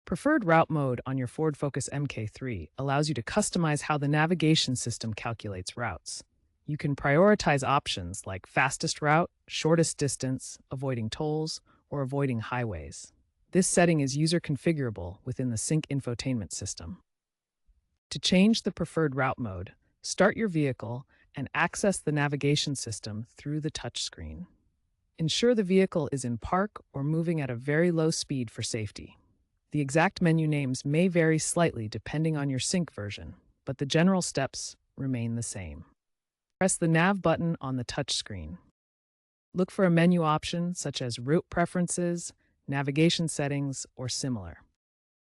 Preferred route mode on your Ford Focus MK3 allows you to customize how the navigation system calculates routes. You can prioritize options like fastest route, shortest distance, avoiding tolls, or avoiding highways. This setting is user configurable within the Sync infotainment system. To change the preferred route mode, start your vehicle and access the navigation system through the touchscreen. Ensure the vehicle is in park or moving at a very low speed for safety. The exact menu names may vary slightly depending on your Sync version, but the general steps remain the same. Press the Nav button on the touchscreen. Look for a menu option such as Route Preferences, Navigation Settings, or similar.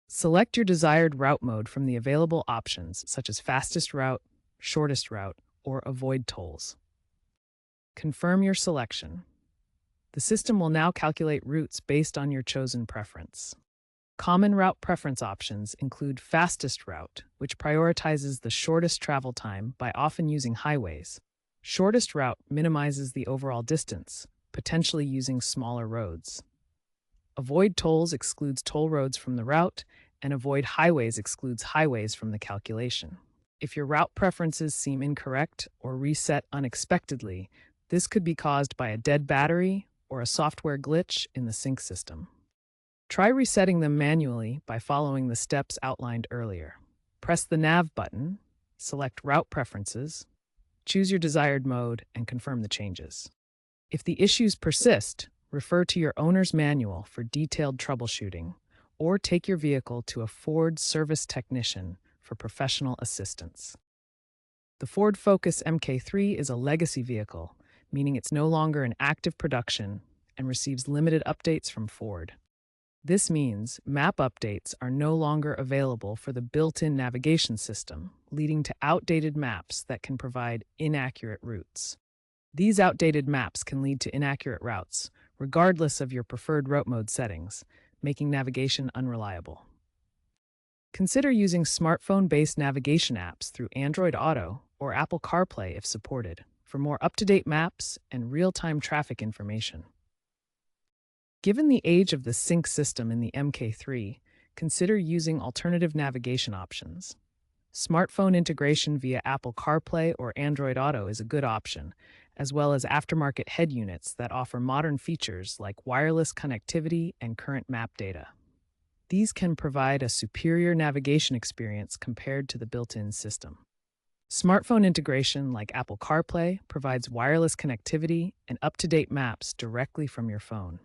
Select your desired route mode from the available options such as fastest route, shortest route, or avoid tolls. Confirm your selection. The system will now calculate routes based on your chosen preference. Common route preference options include fastest route, which prioritizes the shortest travel time by often using highways. Shortest route minimizes the overall distance, potentially using smaller roads. Avoid tolls excludes toll roads from the route, and avoid highways excludes highways from the calculation. If your route preferences seem incorrect or reset unexpectedly, this could be caused by a dead battery or a software glitch in the Sync system. Try resetting them manually by following the steps outlined earlier. Press the Nav button, select Route Preferences, choose your desired mode, and confirm the changes. If the issues persist, refer to your owner's manual for detailed troubleshooting, or take your vehicle to a Ford service technician for professional assistance. The Ford Focus MK3 is a legacy vehicle, meaning it's no longer in active production and receives limited updates from Ford. This means map updates are no longer available for the built-in navigation system, leading to outdated maps that can provide inaccurate routes. These outdated maps can lead to inaccurate routes, regardless of your preferred route mode settings, making navigation unreliable. Consider using smartphone-based navigation apps through Android Auto or Apple CarPlay if supported, for more up-to-date maps and real-time traffic information. Given the age of the Sync system in the MK3, consider using alternative navigation options. Smartphone integration via Apple CarPlay or Android Auto is a good option, as well as aftermarket head units that offer modern features like wireless connectivity and current map data. These can provide a superior navigation experience compared to the built-in system. Smartphone integration like Apple CarPlay provides wireless connectivity and up-to-date maps directly from your phone.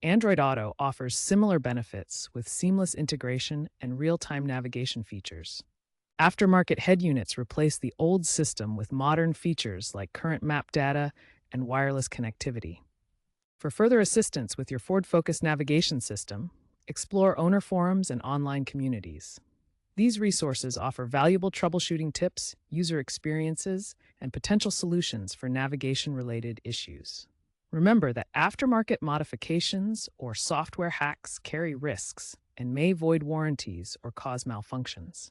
Android Auto offers similar benefits with seamless integration and real-time navigation features. Aftermarket head units replace the old system with modern features like current map data and wireless connectivity. For further assistance with your Ford Focus navigation system, explore owner forums and online communities. These resources offer valuable troubleshooting tips, user experiences, and potential solutions for navigation-related issues. Remember that aftermarket modifications or software hacks carry risks and may void warranties or cause malfunctions.